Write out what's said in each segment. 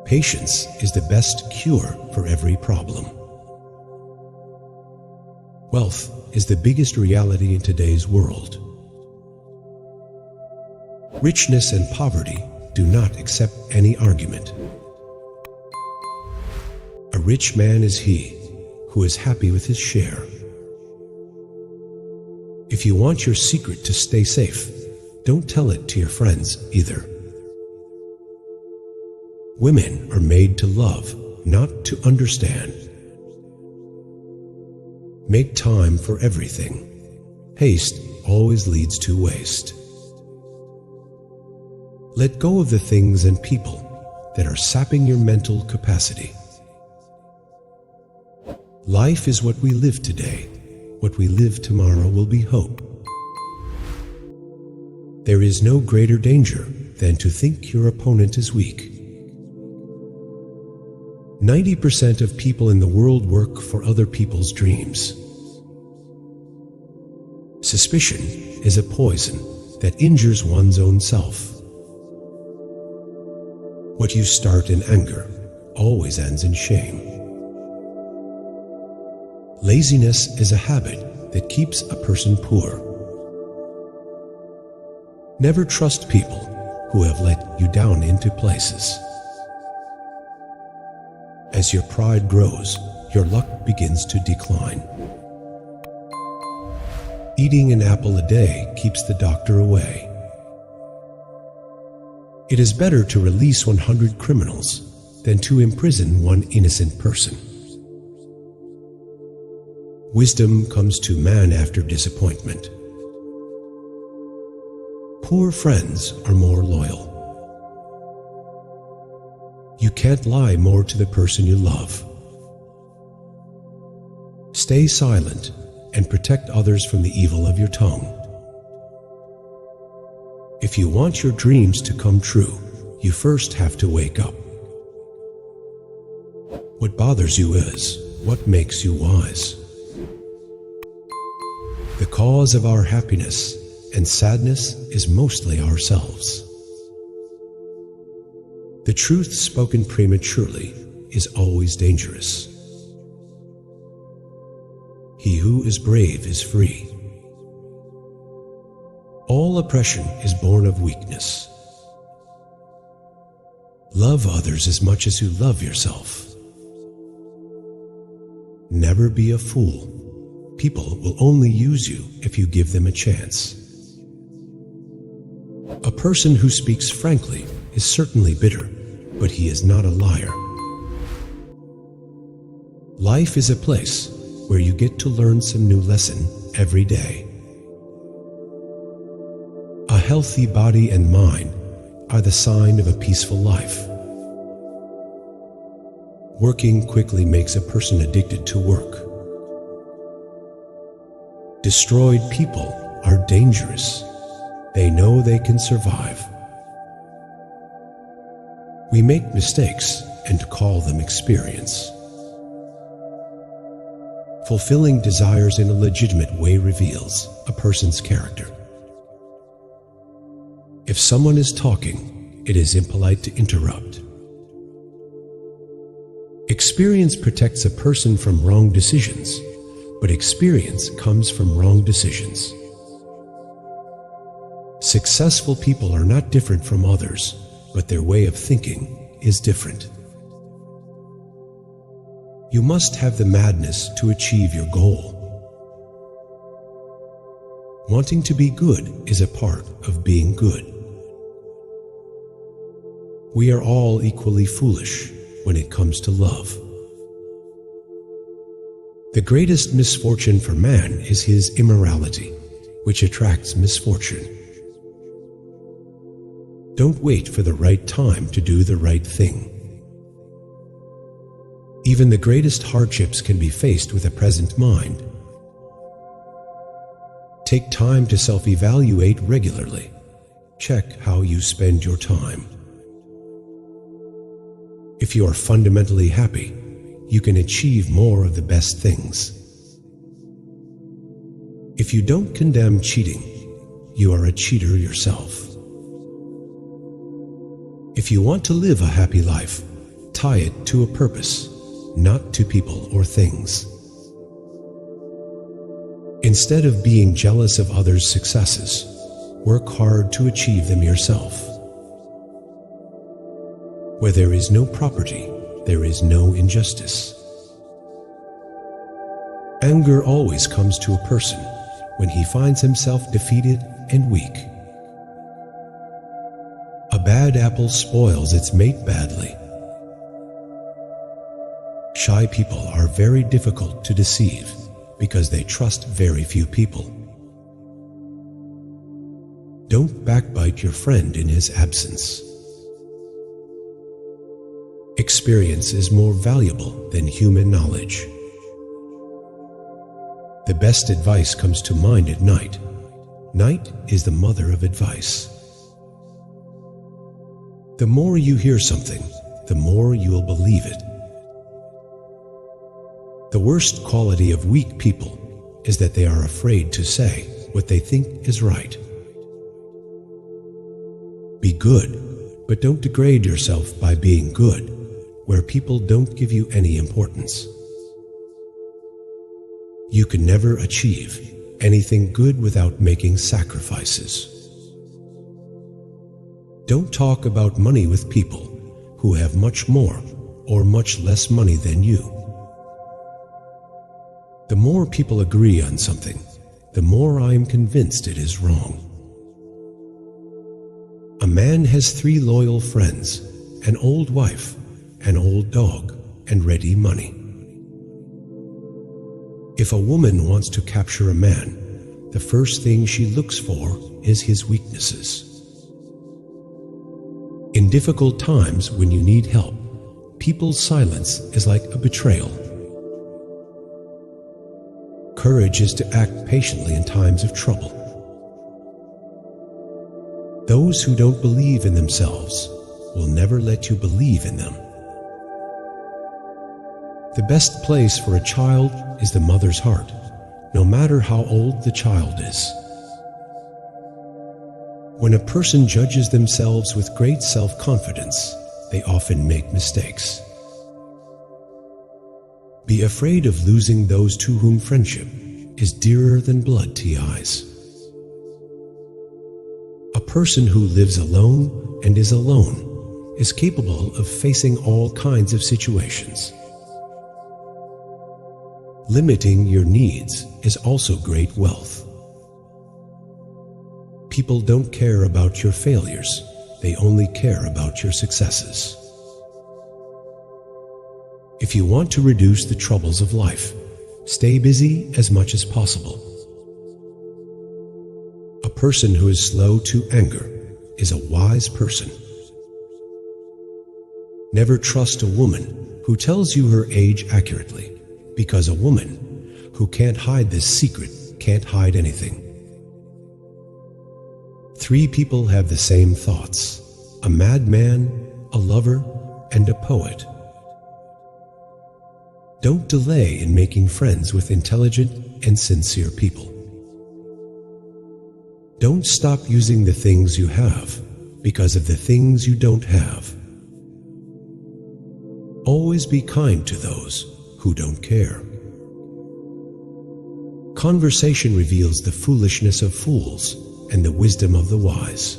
Patience is the best cure for every problem. Wealth is the biggest reality in today's world. Richness and poverty do not accept any argument. A rich man is he who is happy with his share. If you want your secret to stay safe, don't tell it to your friends either. Women are made to love, not to understand. Make time for everything. Haste always leads to waste. Let go of the things and people that are sapping your mental capacity. Life is what we live today. What we live tomorrow will be hope. There is no greater danger than to think your opponent is weak. 90% of people in the world work for other people's dreams. Suspicion is a poison that injures one's own self. What you start in anger always ends in shame. Laziness is a habit that keeps a person poor. Never trust people who have let you down into places. As your pride grows, your luck begins to decline. Eating an apple a day keeps the doctor away. It is better to release 100 criminals than to imprison one innocent person. Wisdom comes to man after disappointment. Poor friends are more loyal. You can't lie more to the person you love. Stay silent and protect others from the evil of your tongue. If you want your dreams to come true, you first have to wake up. What bothers you is what makes you wise. The cause of our happiness and sadness is mostly ourselves. The truth spoken prematurely is always dangerous. He who is brave is free. All oppression is born of weakness. Love others as much as you love yourself. Never be a fool. People will only use you if you give them a chance. A person who speaks frankly is certainly bitter, but he is not a liar. Life is a place where you get to learn some new lesson every day. A healthy body and mind are the sign of a peaceful life. Working quickly makes a person addicted to work. Destroyed people are dangerous. They know they can survive. We make mistakes and call them experience. Fulfilling desires in a legitimate way reveals a person's character. If someone is talking, it is impolite to interrupt. Experience protects a person from wrong decisions, but experience comes from wrong decisions. Successful people are not different from others, but their way of thinking is different. You must have the madness to achieve your goal. Wanting to be good is a part of being good. We are all equally foolish when it comes to love. The greatest misfortune for man is his immorality, which attracts misfortune. Don't wait for the right time to do the right thing. Even the greatest hardships can be faced with a present mind. Take time to self-evaluate regularly. Check how you spend your time. If you are fundamentally happy, you can achieve more of the best things. If you don't condemn cheating, you are a cheater yourself. If you want to live a happy life, Tie it to a purpose, not to people or things. Instead of being jealous of others' successes, work hard to achieve them yourself. Where there is no property, there is no injustice. Anger always comes to a person when he finds himself defeated and weak. A bad apple spoils its mate badly. Shy people are very difficult to deceive because they trust very few people. Don't backbite your friend in his absence. Experience is more valuable than human knowledge. The best advice comes to mind at night. Night is the mother of advice. The more you hear something, the more you will believe it. The worst quality of weak people is that they are afraid to say what they think is right. Be good, but don't degrade yourself by being good, where people don't give you any importance. You can never achieve anything good without making sacrifices. Don't talk about money with people who have much more or much less money than you. The more people agree on something, the more I am convinced it is wrong. A man has 3 loyal friends, an old wife, an old dog, and ready money. If a woman wants to capture a man, the first thing she looks for is his weaknesses. In difficult times when you need help, people's silence is like a betrayal. Courage is to act patiently in times of trouble. Those who don't believe in themselves will never let you believe in them. The best place for a child is the mother's heart, no matter how old the child is. When a person judges themselves with great self-confidence, they often make mistakes. Be afraid of losing those to whom friendship is dearer than blood to the eyes. A person who lives alone and is alone is capable of facing all kinds of situations. Limiting your needs is also great wealth. People don't care about your failures, they only care about your successes. If you want to reduce the troubles of life, stay busy as much as possible. A person who is slow to anger is a wise person. Never trust a woman who tells you her age accurately, because a woman who can't hide this secret can't hide anything. 3 people have the same thoughts: a madman, a lover, and a poet. Don't delay in making friends with intelligent and sincere people. Don't stop using the things you have because of the things you don't have. Always be kind to those who don't care. Conversation reveals the foolishness of fools and the wisdom of the wise.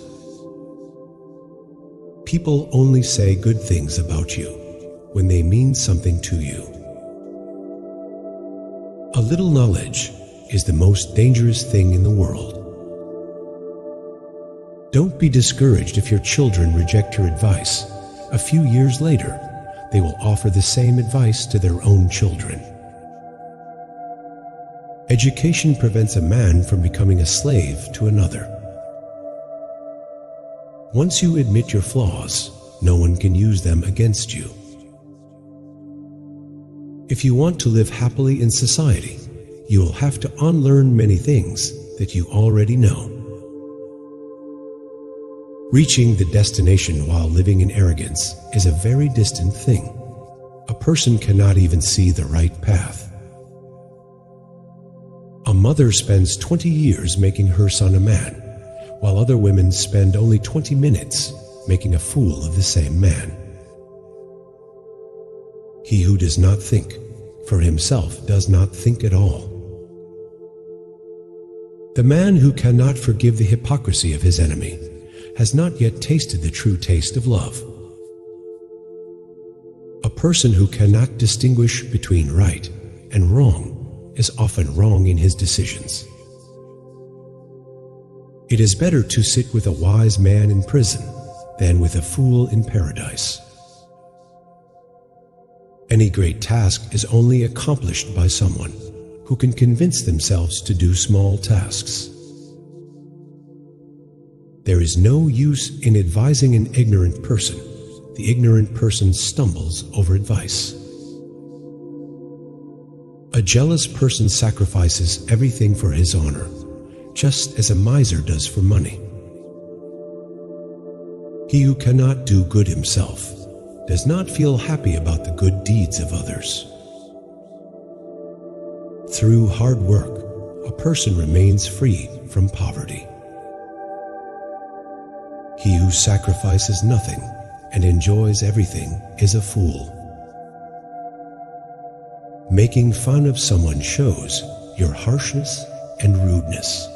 People only say good things about you when they mean something to you. A little knowledge is the most dangerous thing in the world. Don't be discouraged if your children reject your advice. A few years later, they will offer the same advice to their own children. Education prevents a man from becoming a slave to another. Once you admit your flaws, no one can use them against you. If you want to live happily in society, you will have to unlearn many things that you already know. Reaching the destination while living in arrogance is a very distant thing. A person cannot even see the right path. A mother spends 20 years making her son a man, while other women spend only 20 minutes making a fool of the same man. He who does not think for himself does not think at all. The man who cannot forgive the hypocrisy of his enemy has not yet tasted the true taste of love. A person who cannot distinguish between right and wrong is often wrong in his decisions. It is better to sit with a wise man in prison than with a fool in paradise. Any great task is only accomplished by someone who can convince themselves to do small tasks. There is no use in advising an ignorant person. The ignorant person stumbles over advice. A jealous person sacrifices everything for his honor, just as a miser does for money. He who cannot do good himself does not feel happy about the good deeds of others. Through hard work, a person remains free from poverty. He who sacrifices nothing and enjoys everything is a fool. Making fun of someone shows your harshness and rudeness.